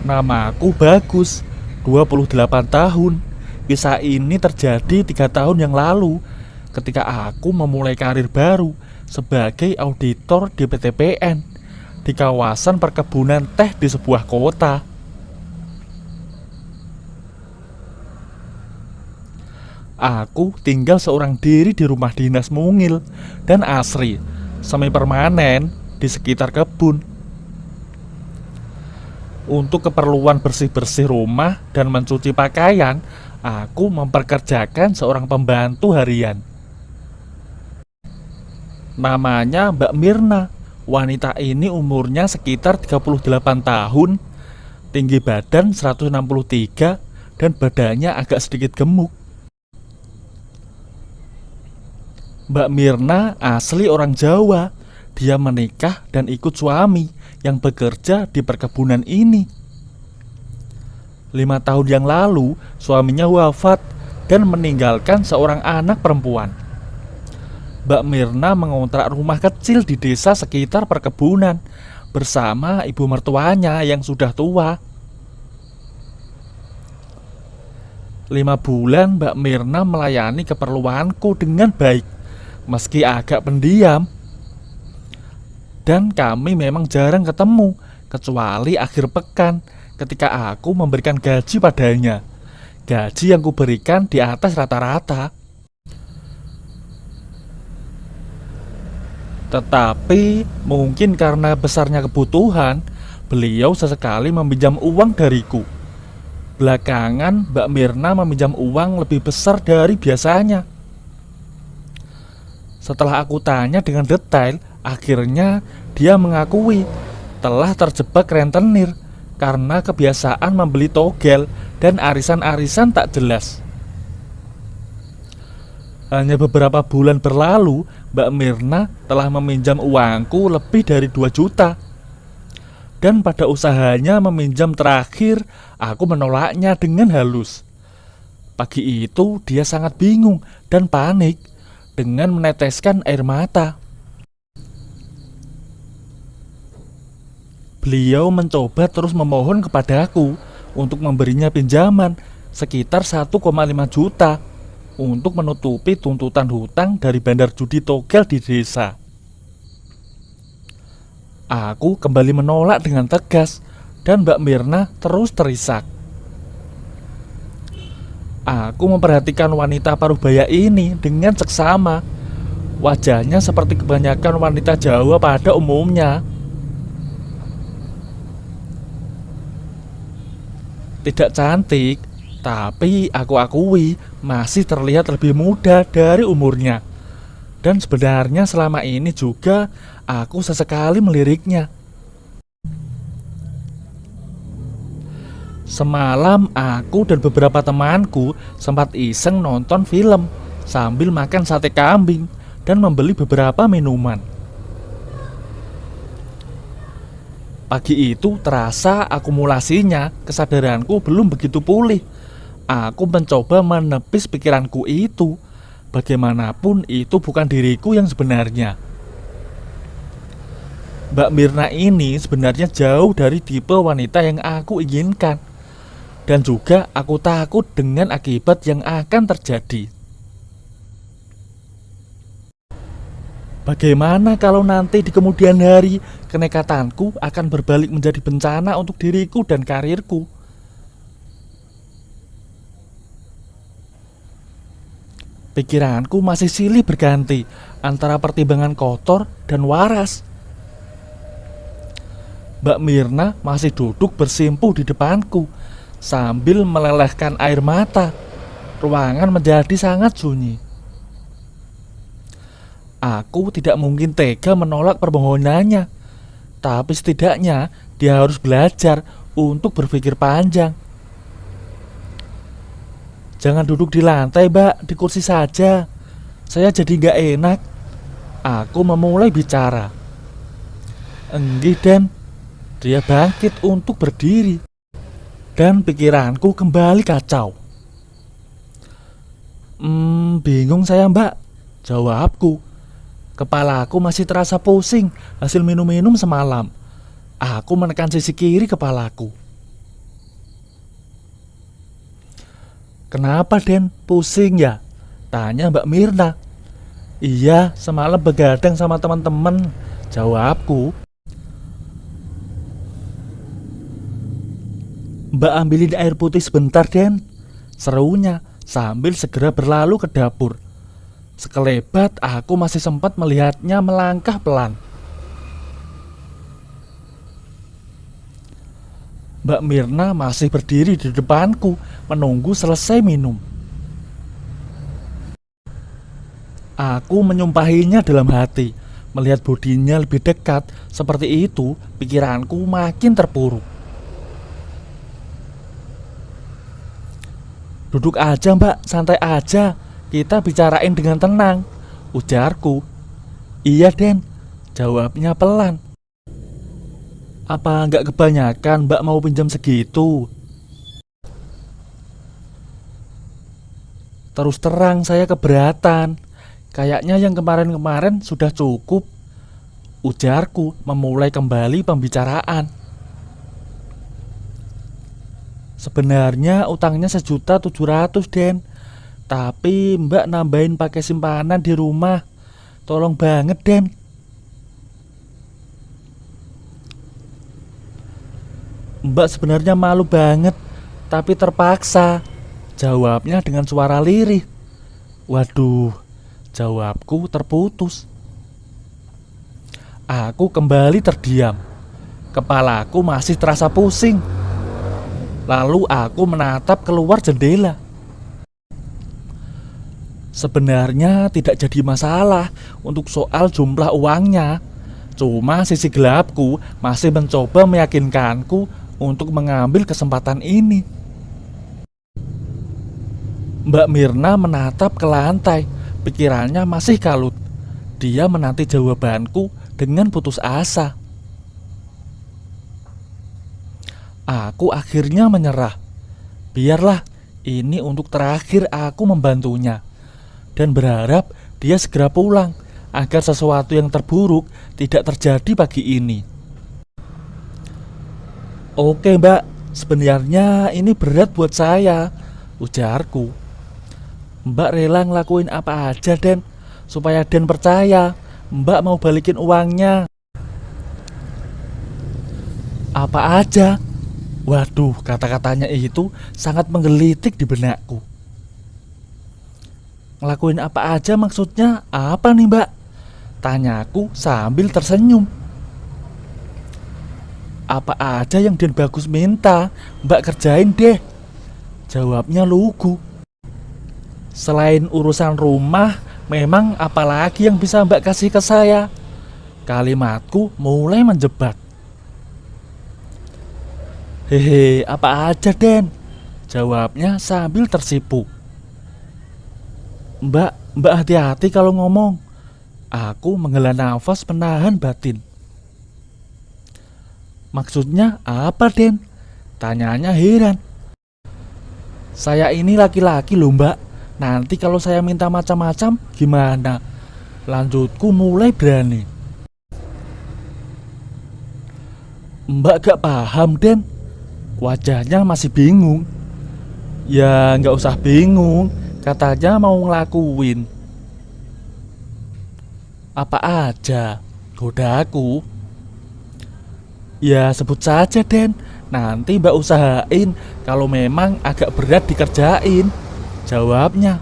Namaku Bagus, 28 tahun. Kisah ini terjadi 3 tahun yang lalu ketika aku memulai karir baru sebagai auditor di PTPN di kawasan perkebunan teh di sebuah kota. Aku tinggal seorang diri di rumah dinas mungil dan asri, semi permanen di sekitar kebun. Untuk keperluan bersih-bersih rumah dan mencuci pakaian, aku memperkerjakan seorang pembantu harian. Namanya Mbak Mirna. Wanita ini umurnya sekitar 38 tahun, tinggi badan 163 dan badannya agak sedikit gemuk. Mbak Mirna asli orang Jawa. Dia menikah dan ikut suami yang bekerja di perkebunan ini. 5 tahun yang lalu, suaminya wafat dan meninggalkan seorang anak perempuan. Mbak Mirna mengontrak rumah kecil di desa sekitar perkebunan bersama ibu mertuanya yang sudah tua. 5 bulan Mbak Mirna melayani keperluanku dengan baik, meski agak pendiam. Dan kami memang jarang ketemu, kecuali akhir pekan ketika aku memberikan gaji padanya. Gaji yang kuberikan di atas rata-rata. Tetapi mungkin karena besarnya kebutuhan, beliau sesekali meminjam uang dariku. Belakangan Mbak Mirna meminjam uang lebih besar dari biasanya. Setelah aku tanya dengan detail, akhirnya dia mengakui telah terjebak rentenir karena kebiasaan membeli togel dan arisan-arisan tak jelas. Hanya beberapa bulan berlalu, Mbak Mirna telah meminjam uangku lebih dari 2 juta. Dan pada usahanya meminjam terakhir, aku menolaknya dengan halus. Pagi itu dia sangat bingung dan panik dengan meneteskan air mata. Beliau mencoba terus memohon kepadaku untuk memberinya pinjaman sekitar 1,5 juta untuk menutupi tuntutan hutang dari bandar judi togel di desa. Aku kembali menolak dengan tegas dan Mbak Mirna terus terisak. Aku memperhatikan wanita parubaya ini dengan seksama. Wajahnya seperti kebanyakan wanita Jawa pada umumnya. Tidak cantik, tapi aku akui masih terlihat lebih muda dari umurnya. Dan sebenarnya selama ini juga aku sesekali meliriknya. Semalam aku dan beberapa temanku sempat iseng nonton film sambil makan sate kambing dan membeli beberapa minuman. Pagi itu terasa akumulasinya, kesadaranku belum begitu pulih. Aku mencoba menepis pikiranku itu. Bagaimanapun itu bukan diriku yang sebenarnya. Mbak Mirna ini sebenarnya jauh dari tipe wanita yang aku inginkan. Dan juga aku takut dengan akibat yang akan terjadi. Bagaimana kalau nanti di kemudian hari kenekatanku akan berbalik menjadi bencana untuk diriku dan karirku? Pikiranku masih silih berganti antara pertimbangan kotor dan waras. Mbak Mirna masih duduk bersimpuh di depanku sambil melelehkan air mata. Ruangan menjadi sangat sunyi. Aku tidak mungkin tega menolak permohonannya, tapi setidaknya dia harus belajar untuk berpikir panjang. Jangan duduk di lantai, Mbak, di kursi saja. Saya jadi gak enak. Aku memulai bicara. Enggih, Den. Dia bangkit untuk berdiri. Dan pikiranku kembali kacau. Bingung saya, Mbak, jawabku. Kepalaku masih terasa pusing hasil minum-minum semalam. Aku menekan sisi kiri kepalaku. Kenapa Den? Pusing ya? Tanya Mbak Mirna. Iya, semalam begadang sama teman-teman, jawabku. Mbak ambilin air putih sebentar Den, serunya sambil segera berlalu ke dapur. Sekelebat aku masih sempat melihatnya melangkah pelan. Mbak Mirna masih berdiri di depanku menunggu selesai minum. Aku menyumpahinya dalam hati. Melihat bodinya lebih dekat seperti itu, pikiranku makin terpuruk. Duduk aja Mbak, santai aja. Kita bicarain dengan tenang, ujarku. Iya Den, jawabnya pelan. Apa nggak kebanyakan Mbak mau pinjam segitu? Terus terang saya keberatan. Kayaknya yang kemarin-kemarin sudah cukup, ujarku memulai kembali pembicaraan. Sebenarnya utangnya 1.700.000 Den, tapi Mbak nambahin pakai simpanan di rumah. Tolong banget Den. Mbak sebenarnya malu banget, tapi terpaksa, jawabnya dengan suara lirih. Waduh, jawabku terputus. Aku kembali terdiam. Kepalaku masih terasa pusing. Lalu aku menatap keluar jendela. Sebenarnya tidak jadi masalah untuk soal jumlah uangnya. Cuma sisi gelapku masih mencoba meyakinkanku untuk mengambil kesempatan ini. Mbak Mirna menatap ke lantai. Pikirannya masih kalut. Dia menanti jawabanku dengan putus asa. Aku akhirnya menyerah. Biarlah, ini untuk terakhir aku membantunya. Dan berharap dia segera pulang agar sesuatu yang terburuk tidak terjadi pagi ini. Oke Mbak, sebenarnya ini berat buat saya, ujarku. Mbak rela ngelakuin apa aja Den, supaya Den percaya Mbak mau balikin uangnya. Apa aja? Waduh, kata-katanya itu sangat menggelitik di benakku. Ngelakuin apa aja maksudnya apa nih Mbak? Tanyaku sambil tersenyum. Apa aja yang Den Bagus minta, Mbak kerjain deh, jawabnya lugu. Selain urusan rumah, memang apalagi yang bisa Mbak kasih ke saya? Kalimatku mulai menjebak. Hehe, apa aja Den, jawabnya sambil tersipu. Mbak hati-hati kalau ngomong. Aku menghela nafas menahan batin. Maksudnya apa Den? Tanyanya heran. Saya ini laki-laki loh Mbak. Nanti kalau saya minta macam-macam gimana? Lanjutku mulai berani. Mbak gak paham Den. Wajahnya masih bingung. Ya gak usah bingung, katanya mau ngelakuin. Apa aja? Godaku. Ya sebut saja Den, nanti Mbak usahain kalau memang agak berat dikerjain, jawabnya.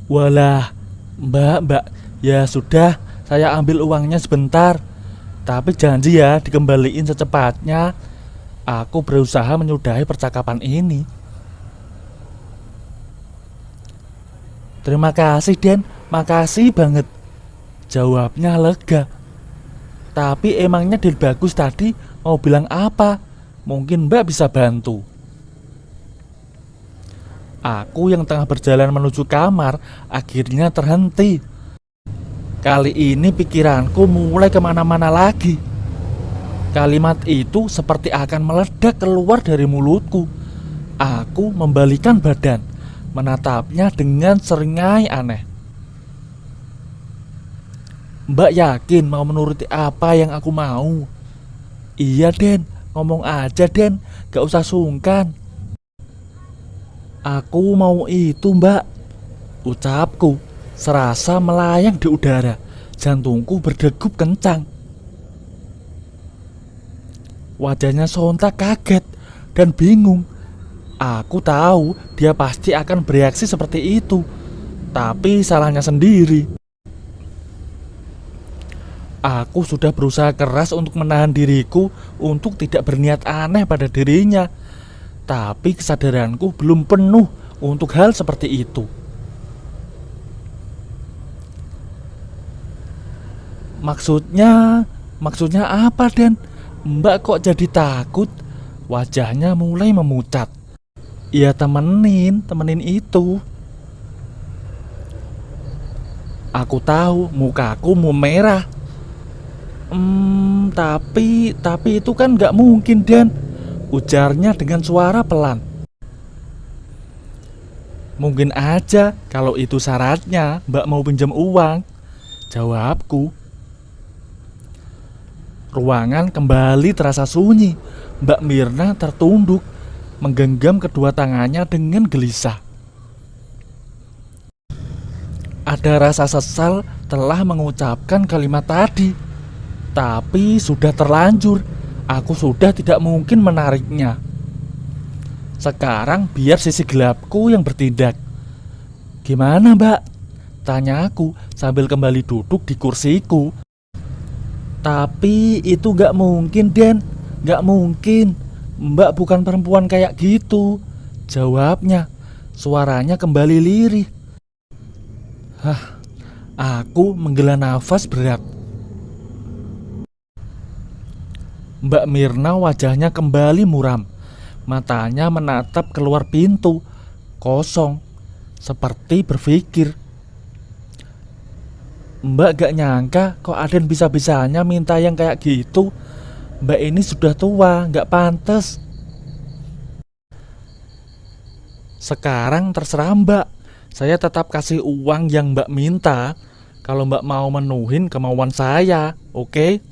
Walah, Mbak, ya sudah, saya ambil uangnya sebentar. Tapi janji ya dikembaliin secepatnya. Aku berusaha menyudahi percakapan ini. Terima kasih Den, makasih banget, jawabnya lega. Tapi emangnya Den Bagus tadi mau bilang apa? Mungkin Mbak bisa bantu. Aku yang tengah berjalan menuju kamar akhirnya terhenti. Kali ini pikiranku mulai kemana-mana lagi. Kalimat itu seperti akan meledak keluar dari mulutku. Aku membalikan badan, menatapnya dengan seringai aneh. Mbak yakin mau menuruti apa yang aku mau? Iya Den, ngomong aja Den, gak usah sungkan. Aku mau itu Mbak, ucapku serasa melayang di udara. Jantungku berdegup kencang. Wajahnya sontak kaget dan bingung. Aku tahu dia pasti akan bereaksi seperti itu, tapi salahnya sendiri. Aku sudah berusaha keras untuk menahan diriku untuk tidak berniat aneh pada dirinya, tapi kesadaranku belum penuh untuk hal seperti itu. Maksudnya apa Den? Mbak kok jadi takut? Wajahnya mulai memucat. Ya temenin itu. Aku tahu mukaku mau merah. Tapi itu kan gak mungkin Den, ujarnya dengan suara pelan. Mungkin aja kalau itu syaratnya Mbak mau pinjam uang, jawabku. Ruangan kembali terasa sunyi. Mbak Mirna tertunduk, menggenggam kedua tangannya dengan gelisah. Ada rasa sesal telah mengucapkan kalimat tadi, tapi sudah terlanjur. Aku sudah tidak mungkin menariknya. Sekarang biar sisi gelapku yang bertindak. Gimana Mbak? Tanya aku sambil kembali duduk di kursiku. Tapi itu gak mungkin Den, gak mungkin. Mbak bukan perempuan kayak gitu, jawabnya. Suaranya kembali lirih. Aku menghela nafas berat. Mbak Mirna wajahnya kembali muram. Matanya menatap keluar pintu, kosong, seperti berpikir. Mbak gak nyangka kok Aden bisa-bisanya minta yang kayak gitu. Mbak ini sudah tua, gak pantas. Sekarang terserah Mbak, saya tetap kasih uang yang Mbak minta kalau Mbak mau menuhin kemauan saya, oke?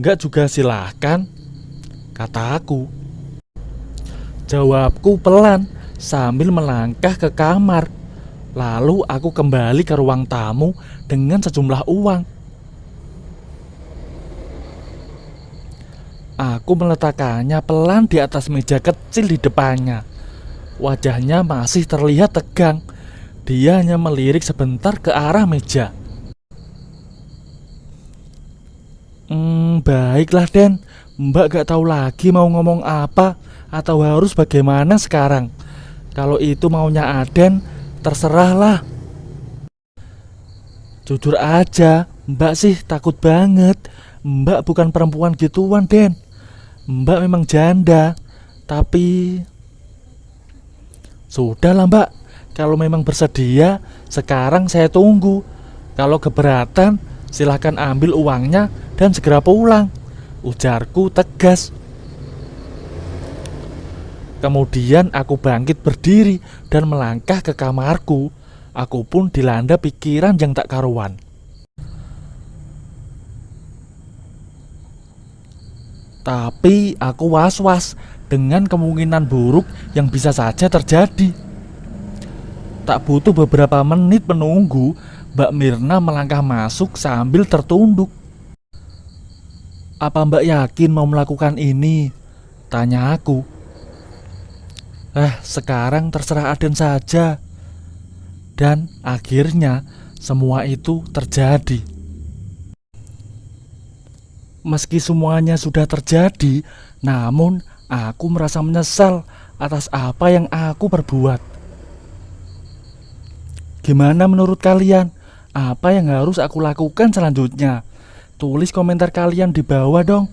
Gak juga silahkan, kataku. Jawabku pelan sambil melangkah ke kamar. Lalu aku kembali ke ruang tamu dengan sejumlah uang. Aku meletakkannya pelan di atas meja kecil di depannya. Wajahnya masih terlihat tegang. Dia hanya melirik sebentar ke arah meja. Baiklah Den, Mbak gak tahu lagi mau ngomong apa atau harus bagaimana sekarang. Kalau itu maunya Aden, terserahlah. Jujur aja, Mbak sih takut banget. Mbak bukan perempuan gituan Den. Mbak memang janda. Tapi sudahlah Mbak, kalau memang bersedia, sekarang saya tunggu. Kalau keberatan, silahkan ambil uangnya dan segera pulang, ujarku tegas. Kemudian aku bangkit berdiri dan melangkah ke kamarku. Aku pun dilanda pikiran yang tak karuan. Tapi aku was-was dengan kemungkinan buruk yang bisa saja terjadi. Tak butuh beberapa menit menunggu, Mbak Mirna melangkah masuk sambil tertunduk. Apa Mbak yakin mau melakukan ini? Tanya aku. Sekarang terserah Aden saja. Dan akhirnya semua itu terjadi. Meski semuanya sudah terjadi, namun aku merasa menyesal atas apa yang aku perbuat. Gimana menurut kalian? Apa yang harus aku lakukan selanjutnya? Tulis komentar kalian di bawah dong.